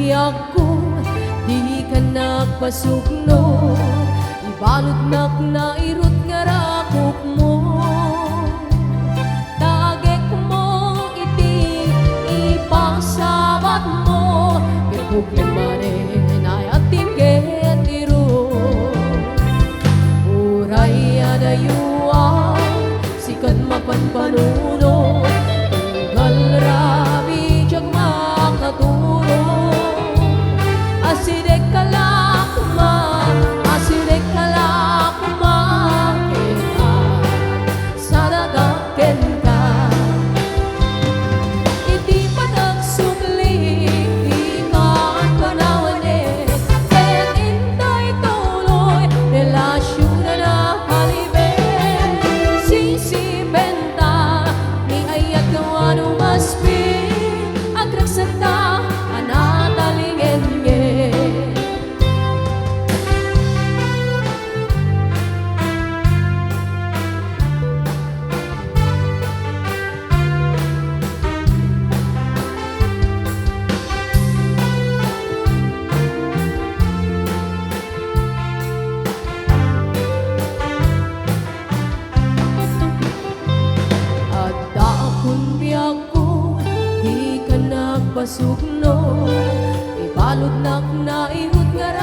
Ako, di ka nagpasukno, ibalot nak na irot nga rakok mo. Tagek mo iti ipasabat mo, kipugin manin ay ating ket iro. Uray adayuan, sikat mapanpanuno, tunggal rabi jag makaturo. Asidek kalakuma, asidek kalakuma, kita sadagaken ka. Iti panagsukli, di ka ang panawane, kaya't intay tuloy, relasyon na nahalibin. Sisibenta, ni ayat gawa numaspi, agragsata, anatalingen nge. Di ka nagpasukno, ibalot nak na ihut nga